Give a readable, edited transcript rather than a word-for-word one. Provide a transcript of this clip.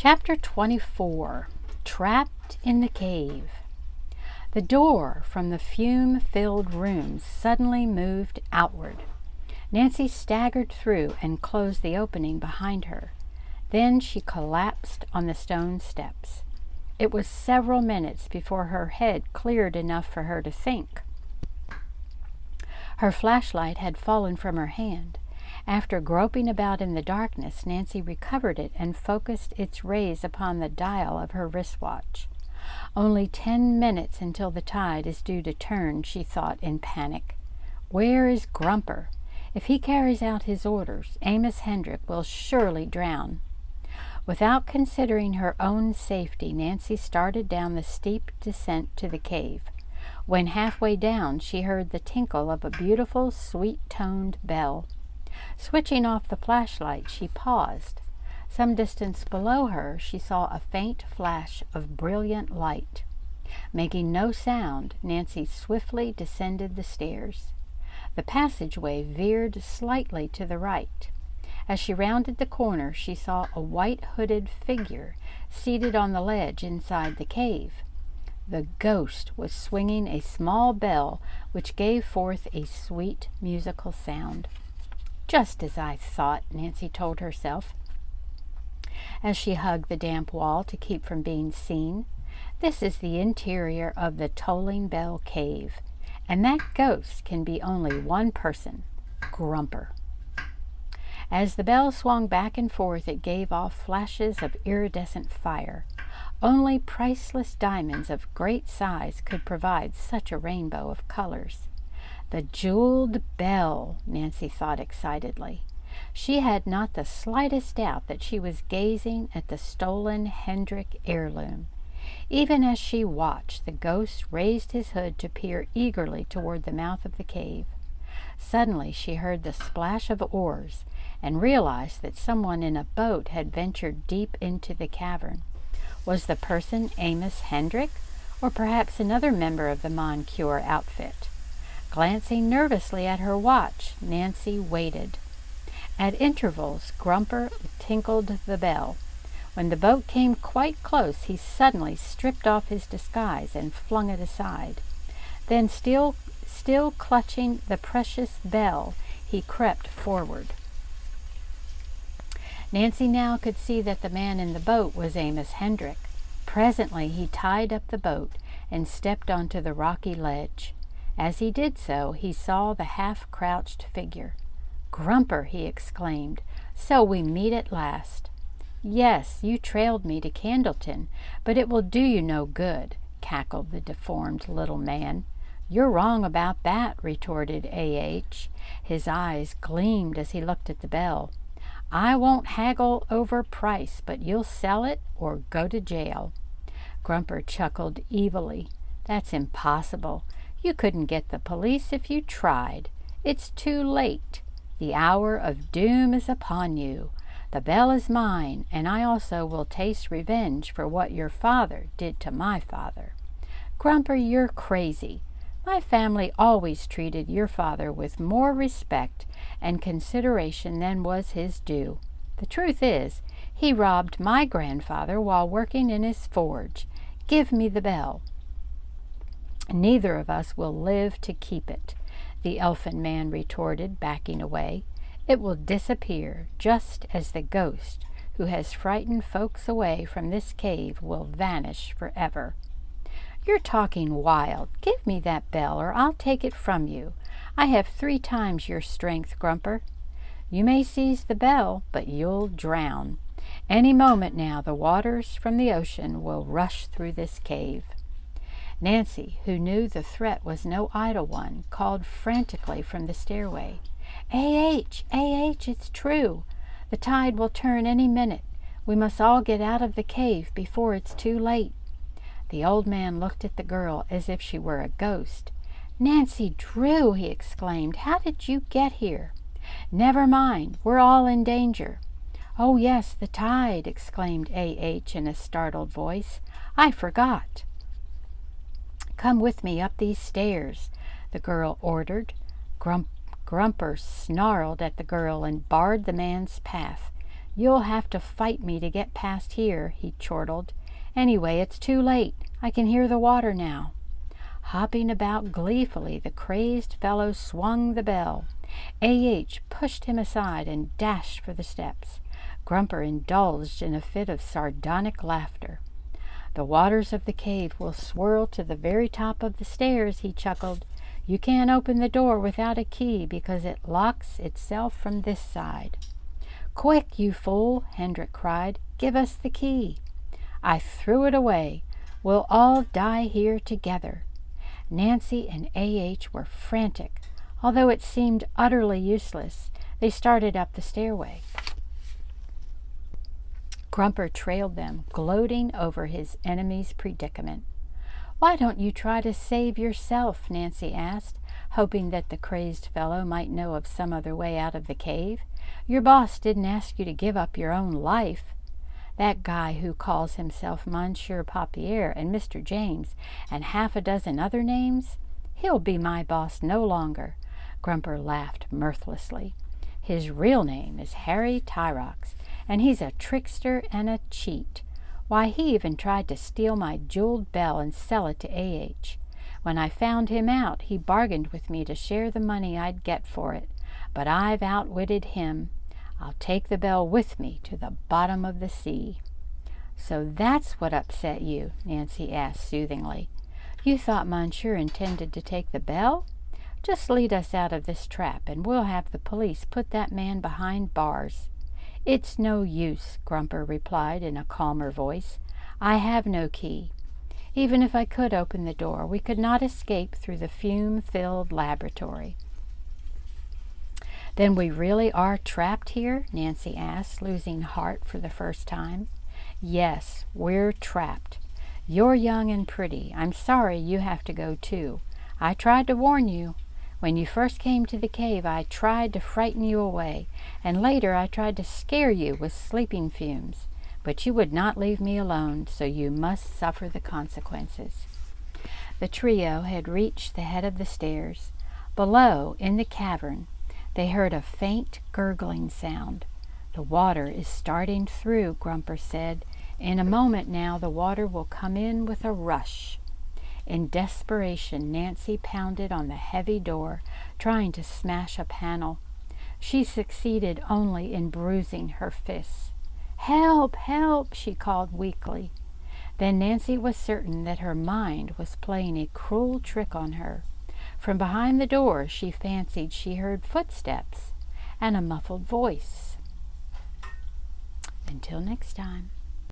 Chapter 24. Trapped in the Cave. The door from the fume-filled room suddenly moved outward. Nancy staggered through and closed the opening behind her. Then she collapsed on the stone steps. It was several minutes before her head cleared enough for her to think. Her flashlight had fallen from her hand. After groping about in the darkness, Nancy recovered it and focused its rays upon the dial of her wristwatch. Only 10 minutes until the tide is due to turn, she thought in panic. Where is Grumper? If he carries out his orders, Amos Hendrick will surely drown. Without considering her own safety, Nancy started down the steep descent to the cave. When halfway down, she heard the tinkle of a beautiful, sweet-toned bell. Switching off the flashlight, she paused. Some distance below her, she saw a faint flash of brilliant light. Making no sound, Nancy swiftly descended the stairs. The passageway veered slightly to the right. As she rounded the corner, she saw a white-hooded figure seated on the ledge inside the cave. The ghost was swinging a small bell which gave forth a sweet musical sound. Just as I thought, Nancy told herself, as she hugged the damp wall to keep from being seen. This is the interior of the Tolling Bell Cave, and that ghost can be only one person, Grumper. As the bell swung back and forth, it gave off flashes of iridescent fire. Only priceless diamonds of great size could provide such a rainbow of colors. The jeweled bell, Nancy thought excitedly. She had not the slightest doubt that she was gazing at the stolen Hendrick heirloom. Even as she watched, the ghost raised his hood to peer eagerly toward the mouth of the cave. Suddenly she heard the splash of oars and realized that someone in a boat had ventured deep into the cavern. Was the person Amos Hendrick, or perhaps another member of the Moncure outfit? Glancing nervously at her watch, Nancy waited. At intervals, Grumper tinkled the bell. When the boat came quite close, he suddenly stripped off his disguise and flung it aside. Then, still clutching the precious bell, he crept forward. Nancy now could see that the man in the boat was Amos Hendrick. Presently he tied up the boat and stepped onto the rocky ledge. As he did so, he saw the half-crouched figure. "Grumper," he exclaimed, "so we meet at last." "Yes, you trailed me to Candleton, but it will do you no good," cackled the deformed little man. "You're wrong about that," retorted A.H. His eyes gleamed as he looked at the bell. "I won't haggle over price, but you'll sell it or go to jail." Grumper chuckled evilly. "That's impossible. You couldn't get the police if you tried. It's too late. The hour of doom is upon you. The bell is mine, and I also will taste revenge for what your father did to my father." "Grumper, you're crazy. My family always treated your father with more respect and consideration than was his due. The truth is, he robbed my grandfather while working in his forge. Give me the bell." "Neither of us will live to keep it," the elfin man retorted, backing away. "It will disappear, just as the ghost who has frightened folks away from this cave will vanish forever." "You're talking wild. Give me that bell, or I'll take it from you. I have 3 times your strength, Grumper." "You may seize the bell, but you'll drown. Any moment now the waters from the ocean will rush through this cave." Nancy, who knew the threat was no idle one, called frantically from the stairway. A.H., it's true. The tide will turn any minute. We must all get out of the cave before it's too late." The old man looked at the girl as if she were a ghost. "Nancy Drew," he exclaimed, "how did you get here?" "Never mind, we're all in danger." "Oh, yes, the tide," exclaimed A.H. in a startled voice. "I forgot." "Come with me up these stairs," the girl ordered. Grumper snarled at the girl and barred the man's path. "You'll have to fight me to get past here," he chortled. "Anyway, it's too late. I can hear the water now." Hopping about gleefully, the crazed fellow swung the bell. A.H. pushed him aside and dashed for the steps. Grumper indulged in a fit of sardonic laughter. "The waters of the cave will swirl to the very top of the stairs," he chuckled. "You can't open the door without a key because it locks itself from this side." "Quick, you fool!" Hendrik cried. "Give us the key." "I threw it away. We'll all die here together." Nancy and A.H. were frantic. Although it seemed utterly useless, they started up the stairway. Grumper trailed them, gloating over his enemy's predicament. "Why don't you try to save yourself?" Nancy asked, hoping that the crazed fellow might know of some other way out of the cave. "Your boss didn't ask you to give up your own life." "That guy who calls himself Monsieur Papier and Mr. James and half a dozen other names? He'll be my boss no longer." Grumper laughed mirthlessly. "His real name is Harry Tyrox, and he's a trickster and a cheat. Why, he even tried to steal my jeweled bell and sell it to A.H. When I found him out, he bargained with me to share the money I'd get for it, but I've outwitted him. I'll take the bell with me to the bottom of the sea." "So that's what upset you?" Nancy asked soothingly. "You thought Monsieur intended to take the bell? Just lead us out of this trap, and we'll have the police put that man behind bars." "It's no use," Grumper replied in a calmer voice. "I have no key. Even if I could open the door, we could not escape through the fume-filled laboratory." "Then we really are trapped here?" Nancy asked, losing heart for the first time. "Yes, we're trapped. You're young and pretty. I'm sorry you have to go too. I tried to warn you. When you first came to the cave, I tried to frighten you away, and later I tried to scare you with sleeping fumes. But you would not leave me alone, so you must suffer the consequences." The trio had reached the head of the stairs. Below, in the cavern, they heard a faint gurgling sound. "The water is starting through," Grumper said. "In a moment now the water will come in with a rush." In desperation, Nancy pounded on the heavy door, trying to smash a panel. She succeeded only in bruising her fists. "Help! Help!" she called weakly. Then Nancy was certain that her mind was playing a cruel trick on her. From behind the door she fancied she heard footsteps and a muffled voice. Until next time.